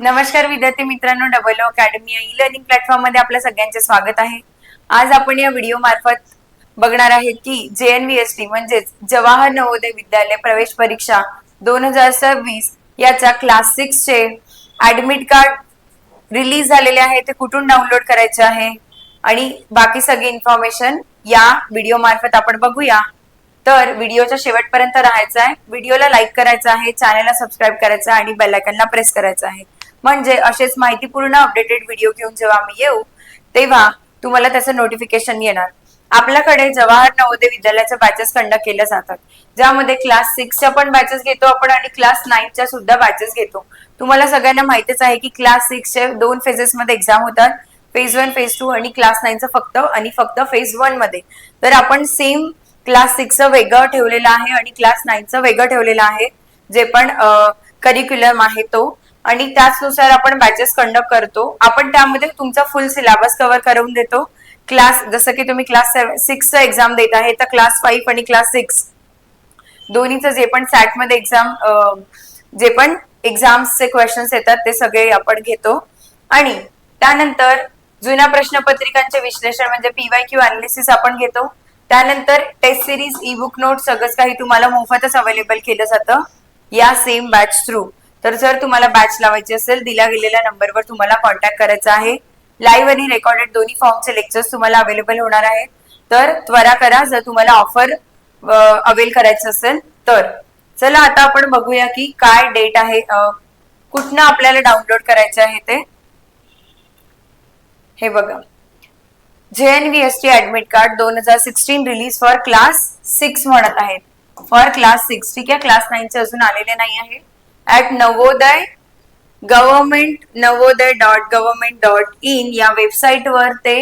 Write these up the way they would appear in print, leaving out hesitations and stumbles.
नमस्कार विद्यार्थी मित्रांनो, डबल अकॅडमी या ई लर्निंग प्लॅटफॉर्म मध्ये आपल्या सगळ्यांचे स्वागत आहे। आज आपण या व्हिडिओ मार्फत बघणार आहे की JNVST म्हणजेच जवाहर नवोदय विद्यालय प्रवेश परीक्षा 2026 याचा क्लास 6 चे ऍडमिट कार्ड रिलीज झालेले आहे, ते कुठून डाउनलोड करायचे आहे आणि बाकी सगळी इन्फॉर्मेशन या व्हिडिओ मार्फत आपण बघूया। तर व्हिडिओच्या शेवटपर्यंत राहायचं आहे, व्हिडिओला लाईक करायचं आहे, चॅनलला सबस्क्राईब करायचं आणि बेल आयकॉनला प्रेस करायचं आहे, म्हणजे असेच माहितीपूर्ण अपडेटेड व्हिडिओ घेऊन जेव्हा आम्ही येऊ तेव्हा तुम्हाला त्याचं नोटिफिकेशन येणार। आपल्याकडे जवाहर नवोदय विद्यालयाच्या बॅचेस कंडक्ट केल्या जातात, ज्यामध्ये क्लास 6 च्या पण बॅचेस घेतो आपण आणि क्लास 9 च्या सुद्धा बॅचेस घेतो। तुम्हाला सगळ्यांना माहितीच आहे की क्लास 6 चे 2 फेजेस मध्ये एक्झाम होतात, फेज 1 फेज 2 आणि क्लास 9 चं फक्त फेज 1 मध्ये। तर आपण सेम क्लास 6 चं वेगळं ठेवलेलं आहे आणि क्लास 9 चं वेगळं ठेवलेलं आहे, जे पण करिक्युलम आहे तो, आणि त्याचनुसार आपण बॅचेस कंडक्ट करतो। आपण त्यामध्ये तुमचा फुल सिलेबस कव्हर करून देतो। क्लास जसं की तुम्ही क्लास 6 चं एक्झाम देत आहे तर क्लास 5 आणि क्लास 6 दोन्हीचं जे पण सॅट मध्ये जे पण एक्झाम्सचे क्वेश्चन्स येतात ते सगळे आपण घेतो। आणि त्यानंतर जुन्या प्रश्नपत्रिकांचे विश्लेषण म्हणजे PYQ अनालिसिस आपण घेतो। त्यानंतर test series, e book note सगळंच काही तुम्हाला मोफतच अवेलेबल केलं जातं या सेम बॅच थ्रू। तर जर तुम्हाला बॅच लावायची असेल, दिल्या गेलेल्या नंबरवर तुम्हाला कॉन्टॅक्ट करायचा आहे। लाईव्ह आणि रेकॉर्डेड दोन्ही फॉर्मचे लेक्चर्स तुम्हाला अवेलेबल होणार आहेत, तर त्वरा करा जर तुम्हाला ऑफर अवेल करायचं असेल तर। चला आता आपण बघूया की काय डेट आहे, कुठनं आपल्याला डाउनलोड करायचं आहे ते। हे बघा, JNVST admit card 2016 release for class 6 म्हणत आहेत, फॉर क्लास 6, ठीक आहे। क्लास 9 चे अजून आलेले नाही आहे। ऍट नवोदय.gov.in या वेबसाइट वर ते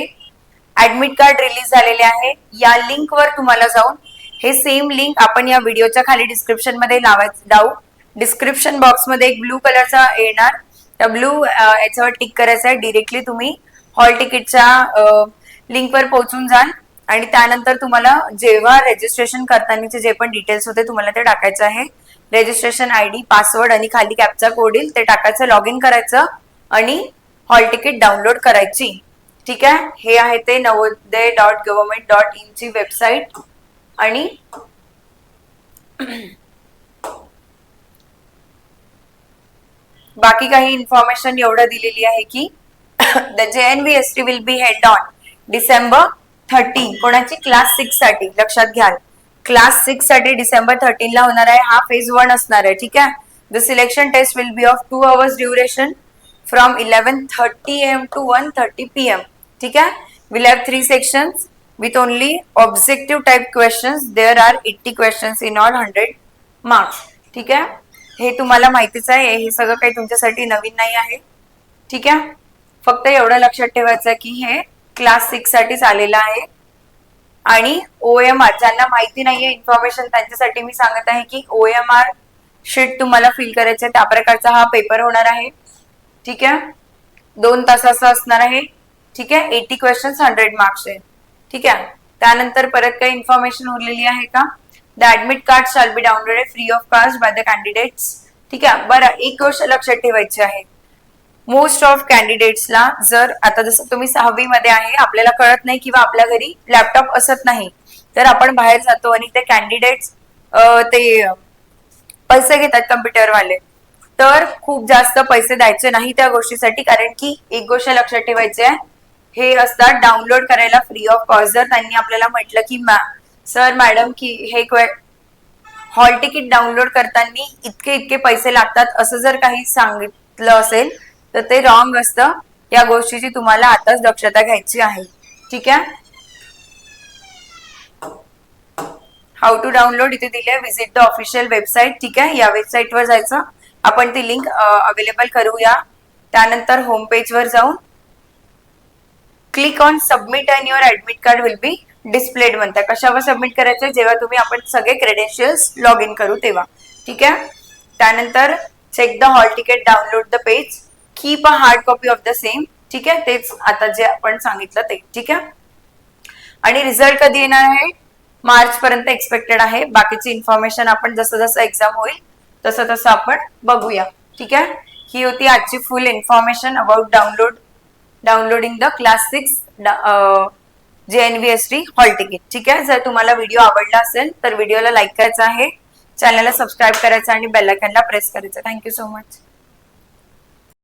ऍडमिट कार्ड रिलीज झालेले आहे। या लिंक वर तुम्हाला जाऊन हे सेम लिंक आपण या व्हिडिओच्या खाली डिस्क्रिप्शन मध्ये लावू। डिस्क्रिप्शन बॉक्स मध्ये एक ब्लू कलरचा येणार, त्या ब्लू याच्यावर टिक करायचं आहे। डिरेक्टली तुम्ही हॉल तिकीटच्या लिंक वर पोहोचून जाल आणि त्यानंतर तुम्हाला जेव्हा रजिस्ट्रेशन करतानाचे जे पण डिटेल्स होते तुम्हाला ते टाकायचं आहे। रजिस्ट्रेशन ID, पासवर्ड आणि खाली कॅप्चा कोड येईल ते टाकायचं, लॉग इन करायचं आणि हॉल तिकीट डाउनलोड करायची, ठीक आहे। हे आहे ते नवोदय.gov.in ची वेबसाइट। आणि बाकी काही इन्फॉर्मेशन एवढं दिलेली आहे की the JNVST will be held on December 13, कोणाची क्लास 6 साठी, लक्षात घ्याल क्लास 6 साठी डिसेंबर 13 ला होणार आहे। हा फेज 1 असणार आहे, ठीक आहे। The selection test will be of 2 hours duration from 11:30 AM to 1:30 PM, ठीक आहे। Will have 3 sections with only objective type questions. There are 80 questions in all, 100 marks, ठीक आहे। हे तुम्हाला माहितीच आहे, हे सगळं काही तुमच्यासाठी नवीन नाही आहे, ठीक आहे। फक्त एवढं लक्षात ठेवायचं की हे क्लास 6 साठीच आलेलं आहे। आणि OMR ज्यांना माहिती नाहीये इन्फॉर्मेशन त्यांच्यासाठी मी सांगत आहे की OMR शीट तुम्हाला फिल करायचं, त्या प्रकारचा हा पेपर होणार आहे, ठीक आहे। 2 तासाचा असणार आहे, ठीक आहे। 80 क्वेश्चन्स 100 मार्क्स आहे, ठीक आहे। त्यानंतर परत काही इन्फॉर्मेशन उरलेली आहे का? The admit card shall be downloaded free of cost by the candidates, ठीक आहे। बरं, एक गोष्ट लक्षात ठेवायची आहे, मोस्ट ऑफ कॅन्डिडेट्सला जर आता जसं तुम्ही 6वी मध्ये आहे, आपल्याला कळत नाही किंवा आपल्या घरी लॅपटॉप असत नाही, तर आपण बाहेर जातो आणि ते कॅन्डिडेट्स ते पैसे घेतात कम्प्युटरवाले, तर खूप जास्त पैसे द्यायचे नाही त्या गोष्टीसाठी, कारण की एक गोष्ट लक्षात ठेवायची आहे, हे असतात डाउनलोड करायला फ्री ऑफ कॉस्ट। जर त्यांनी आपल्याला म्हटलं की सर मॅडम की हे हॉल तिकीट डाउनलोड करताना इतके पैसे लागतात असं जर काही सांगितलं असेल तर ते रॉंग असतं। या गोष्टीची तुम्हाला आताच दक्षता घ्यायची आहे, ठीक आहे। हाऊ टू डाउनलोड इथे दिले, विजिट द ऑफिशियल वेबसाईट, ठीक आहे। या वेबसाईट वर जायचं, आपण ती लिंक अवेलेबल करूया। त्यानंतर होम पेज वर जाऊन click on submit and your admit card will be displayed म्हणतात। कशावर सबमिट करायचं? जेव्हा तुम्ही आपण सगळे क्रेडेन्शियल्स लॉग इन करू तेव्हा, ठीक आहे। त्यानंतर check the hall ticket, download the page, keep a hard copy of the same, ठीक आहे। तेच आता जे आपण सांगितलं ते, ठीक आहे। आणि रिझल्ट कधी येणार आहे? मार्च पर्यंत एक्सपेक्टेड आहे। बाकीची इन्फॉर्मेशन आपण जसं जसं एक्झाम होईल तसं तसं आपण बघूया, ठीक आहे। ही होती आजची फुल information about downloading the class 6 JNVST hall ticket. ठीक आहे, जर तुम्हाला व्हिडिओ आवडला असेल तर व्हिडिओला लाईक करायचा आहे, चॅनलला सबस्क्राईब करायचं आणि बेल आयकॉनला प्रेस करायचं. Thank you so much.